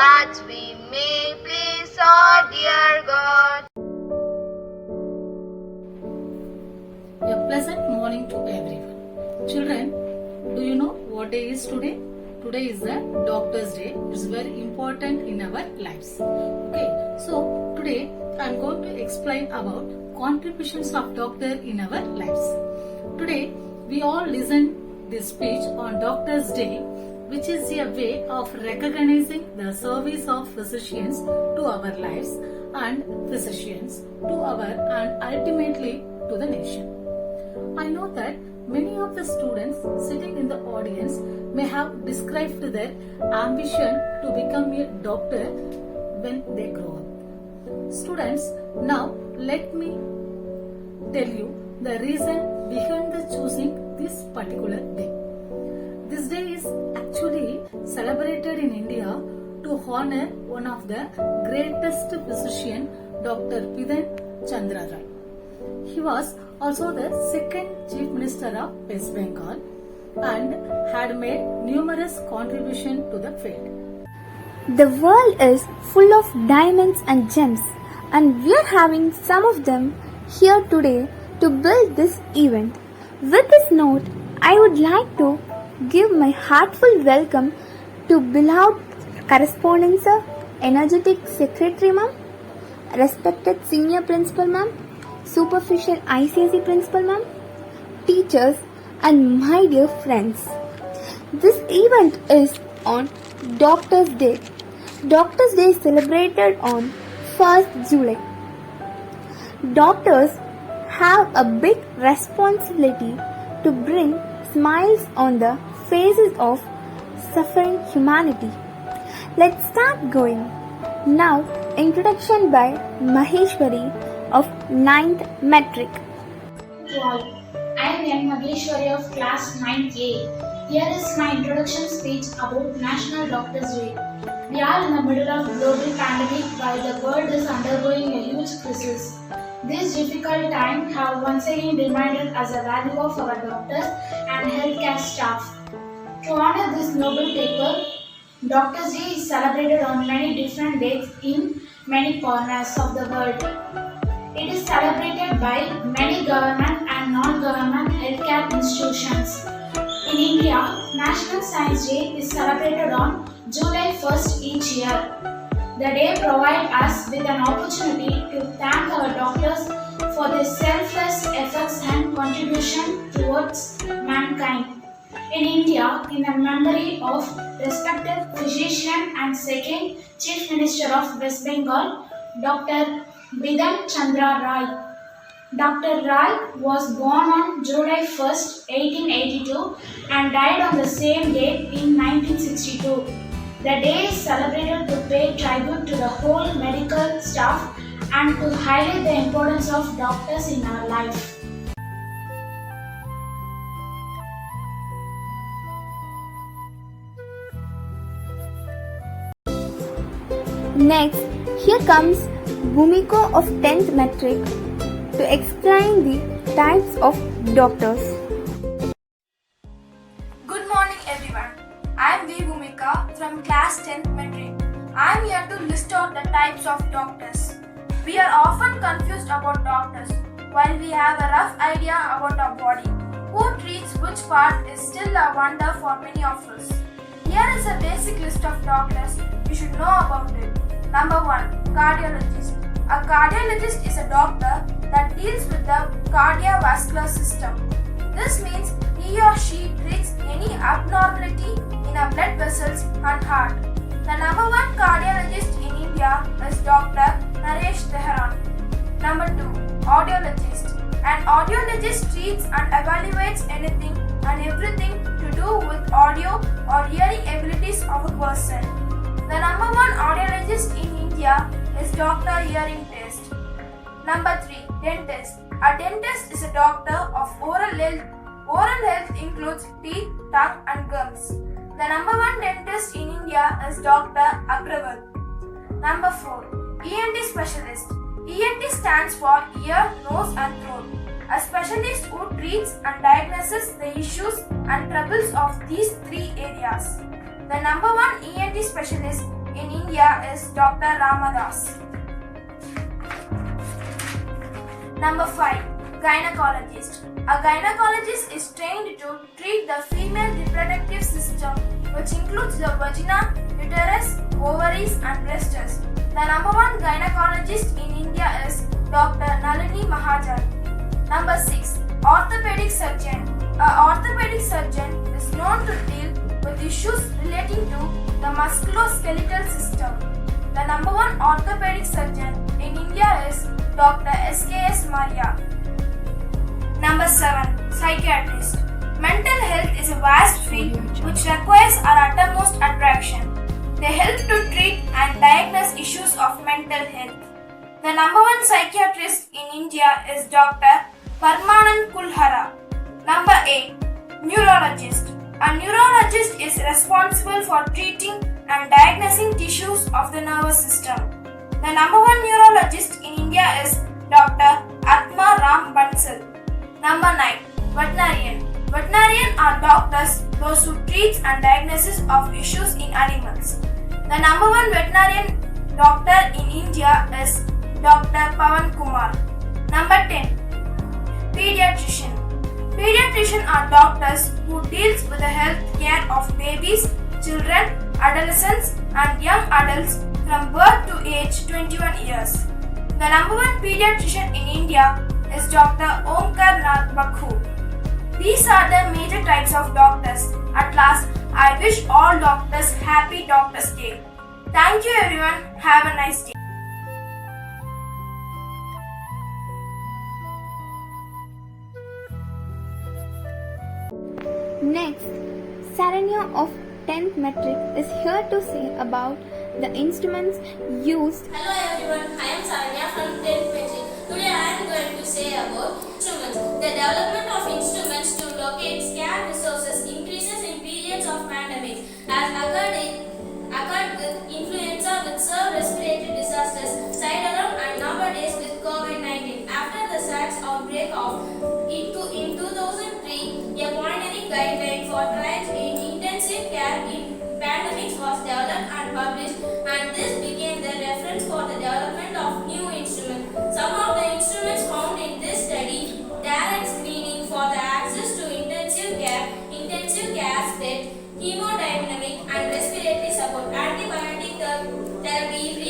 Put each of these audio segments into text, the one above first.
that we may please our dear God. A pleasant morning to everyone. Children, do you know what day is today? Today is the Doctor's Day. It's very important in our lives. Okay, so today I am going to explain about contributions of doctor in our lives. Today we all listen this speech on Doctor's Day, which is a way of recognizing the service of physicians to our lives and physicians to our and ultimately to the nation. I know that many of the students sitting in the audience may have described their ambition to become a doctor when they grow up. Students, now let me tell you the reason behind the choosing this particular day. This day is actually celebrated in India to honor one of the greatest physician, Dr. Bidhan Chandra Rai. He was also the second Chief Minister of West Bengal and had made numerous contributions to the field. The world is full of diamonds and gems, and we are having some of them here today to build this event. With this note, I would like to give my heartfelt welcome to beloved correspondent sir, energetic secretary ma'am, respected senior principal ma'am, superficial ICSE principal ma'am, teachers and my dear friends. This event is on Doctor's Day. Doctor's Day is celebrated on 1st July. Doctors have a big responsibility to bring smiles on the faces of suffering humanity. Let's start going. Now, introduction by Maheshwari of 9th Metric. I am N. Mageshwari of class 9A. Here is my introduction speech about National Doctors' Day. We are in the middle of global pandemic while the world is undergoing a huge crisis. This difficult time have once again reminded us the value of our doctors and healthcare staff. To honor this noble paper, Doctors' Day is celebrated on many different dates in many corners of the world. It is celebrated by many government and non-government healthcare institutions. In India, National Science Day is celebrated on July 1st each year. The day provides us with an opportunity to thank our doctors for their selfless efforts and contribution towards mankind. In India, in the memory of respected physician and second Chief Minister of West Bengal, Dr. Bidhan Chandra Rai. Dr. Rai was born on July 1st, 1882 and died on the same date in 1962. The day is celebrated to pay tribute to the whole medical staff and to highlight the importance of doctors in our life. Next, here comes Bhumiko of 10th Metric to explain the types of doctors. Good morning everyone. I am V. Bhumika from class 10th Metric. I am here to list out the types of doctors. We are often confused about doctors. While we have a rough idea about our body, who treats which part is still a wonder for many of us. Here is a basic list of doctors you should know about it. Number 1. Cardiologist. A cardiologist is a doctor that deals with the cardiovascular system. This means he or she treats any abnormality in our blood vessels and heart. The number 1 cardiologist in India is Dr. Naresh Teheran. Number 2. Audiologist. An audiologist treats and evaluates anything and everything to do with audio or hearing abilities of a person. The number 1 audiologist in India is Dr. Hearing Test. Number 3. Dentist. A dentist is a doctor of oral health. Oral health includes teeth, tongue and gums. The number 1 dentist in India is Dr. Agrawal. Number 4. ENT specialist. ENT stands for ear, nose and throat. A specialist who treats and diagnoses the issues and troubles of these 3 areas. The number 1 ENT specialist in India is Dr. Ramadas. Number 5. Gynecologist. A gynecologist is trained to treat the female reproductive system, which includes the vagina, uterus, ovaries and testes. The number 1 gynecologist in India is Dr. Nalini Mahajan. Number 6. Orthopedic surgeon. An orthopedic surgeon is known to deal with issues relating to the musculoskeletal system. The number 1 orthopedic surgeon in India is Dr. SKS Maria. Number 7. Psychiatrist. Mental health is a vast field which requires our uttermost attraction. They help to treat and diagnose issues of mental health. The number 1 psychiatrist in India is Dr. Parmanand Kulhara. Number 8. Neurologist. A neurologist is responsible for treating and diagnosing tissues of the nervous system. The number 1 neurologist in India is Dr. Atma Ram Bansal. Number 9. Veterinarian. Veterinarian are doctors, those who treat and diagnoses of issues in animals. The number 1 veterinarian doctor in India is Dr. Pawan Kumar. Number 10. Pediatrician. Pediatrician are doctors who deals with the health care of babies, children, adolescents and young adults from birth to age 21 years. The number 1 pediatrician in India is Dr. Omkar Nath Bakhu. These are the major types of doctors. At last, I wish all doctors happy Doctors' Day. Thank you everyone. Have a nice day. Next, Saranya of 10th Metric is here to say about the instruments used. Hello everyone, I am Saranya from 10th Metric. Today I am going to say about instruments. The development of instruments to locate scarce resources increases in periods of pandemics, as occurred with influenza, with severe respiratory disasters, side alarm and nowadays with COVID-19. After the SARS outbreak in 2003, a pioneering guideline for trials in intensive care in pandemics was developed and published, and this became the reference for the development of new instruments. Some of the instruments found in this study: direct screening for the access to intensive care aspect, hemodynamic and respiratory support, antibiotic therapy,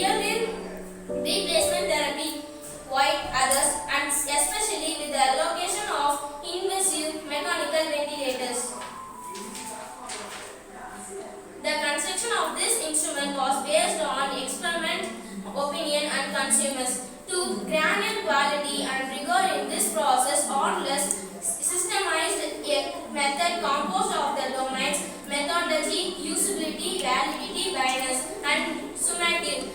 replacement therapy, quite others, and especially with the allocation of invasive mechanical ventilators. The construction of this instrument was based on experiment, opinion and consumers. To granular quality and rigor in this process, Onless systemized a method composed of the domains: methodology, usability, validity, bias and summative.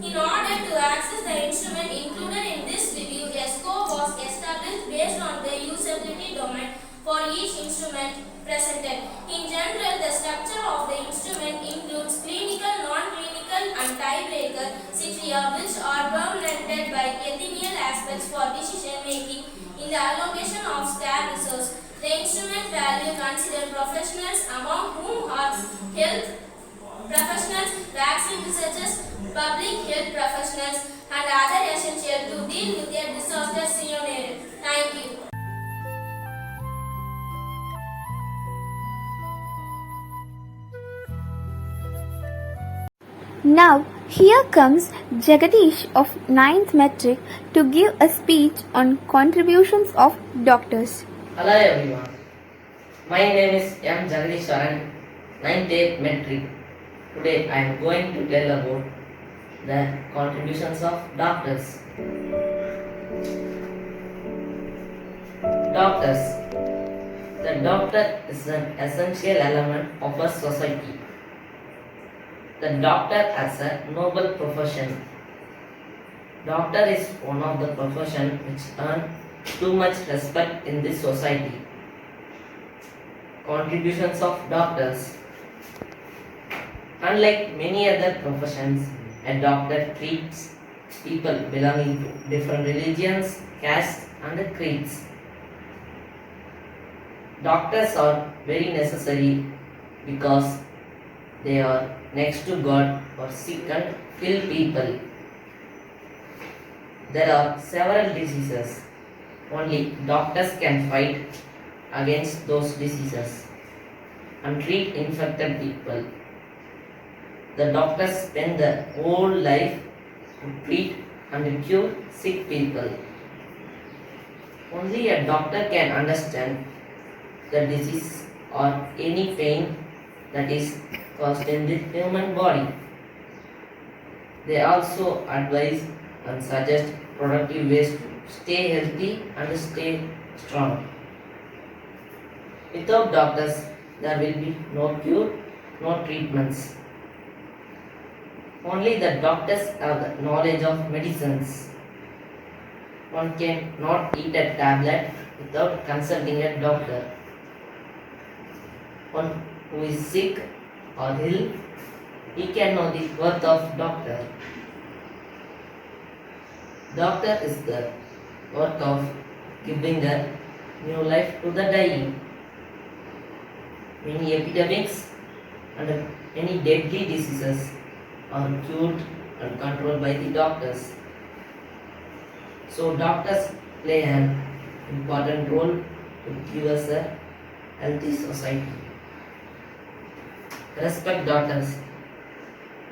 In order to access the instrument included in this review, a scope was established based on the usability domain for each instrument presented. In general, the structure of the instrument includes clinical, non-clinical and tiebreaker criteria, which are permanented by ethical aspects for decision making in the allocation of scarce resource. The instrument value consider professionals, among whom are health professionals, vaccine researchers, public health professionals and other essential to deal with a disaster scenario. Thank you. Now, here comes Jagadish of 9th Metric to give a speech on contributions of doctors. Hello everyone. My name is M. Jagadishwaran, 9th A Metric. Today I am going to tell about the contributions of doctors. Doctors. The doctor is an essential element of a society. The doctor has a noble profession. Doctor is one of the professions which earn too much respect in this society. Contributions of doctors. Unlike many other professions, a doctor treats people belonging to different religions, castes and creeds. Doctors are very necessary because they are next to God for sick and ill people. There are several diseases. Only doctors can fight against those diseases and treat infected people. The doctors spend their whole life to treat and cure sick people. Only a doctor can understand the disease or any pain that is caused in the human body. They also advise and suggest productive ways to stay healthy and stay strong. Without doctors, there will be no cure, no treatments. Only the doctors have the knowledge of medicines. One cannot eat a tablet without consulting a doctor. One who is sick or ill, he can know the worth of doctor. Doctor is the worth of giving a new life to the dying. Many epidemics and many deadly diseases are cured and controlled by the doctors. So doctors play an important role to give us a healthy society. Respect doctors.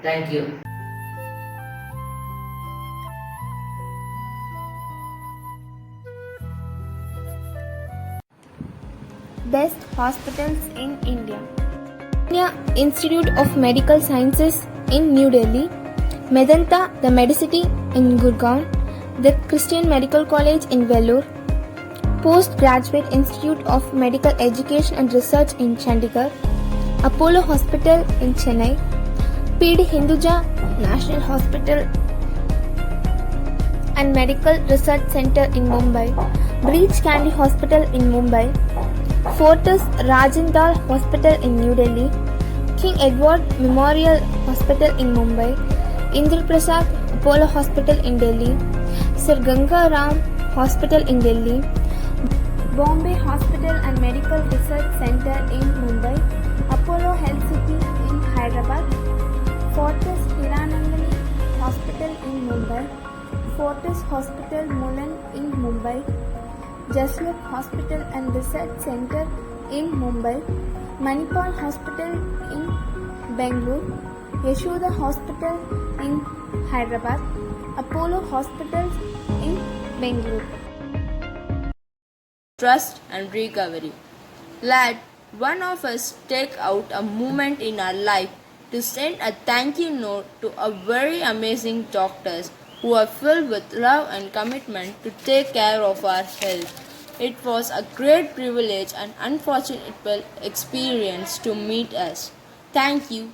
Thank you. Best hospitals in India. India Institute of Medical Sciences in New Delhi, Medanta the Medicity in Gurgaon, the Christian Medical College in Vellore, Postgraduate Institute of Medical Education and Research in Chandigarh, Apollo Hospital in Chennai, PD Hinduja National Hospital and Medical Research Center in Mumbai, Breach Candy Hospital in Mumbai, Fortis Rajendra Hospital in New Delhi, King Edward Memorial Hospital in Mumbai, Indra Prasad Apollo Hospital in Delhi, Sir Ganga Ram Hospital in Delhi, Bombay Hospital and Medical Research Center in Mumbai, Apollo Health City in Hyderabad, Fortis Hiranandani Hospital in Mumbai, Fortis Hospital Mulund in Mumbai, Jaslok Hospital and Research Center in Mumbai, Manipal Hospital in Bangalore, Yashoda Hospital in Hyderabad, Apollo Hospitals in Bangalore. Trust and recovery. Let one of us take out a moment in our life to send a thank you note to a very amazing doctors who are filled with love and commitment to take care of our health. It was a great privilege and unforgettable experience to meet us. Thank you.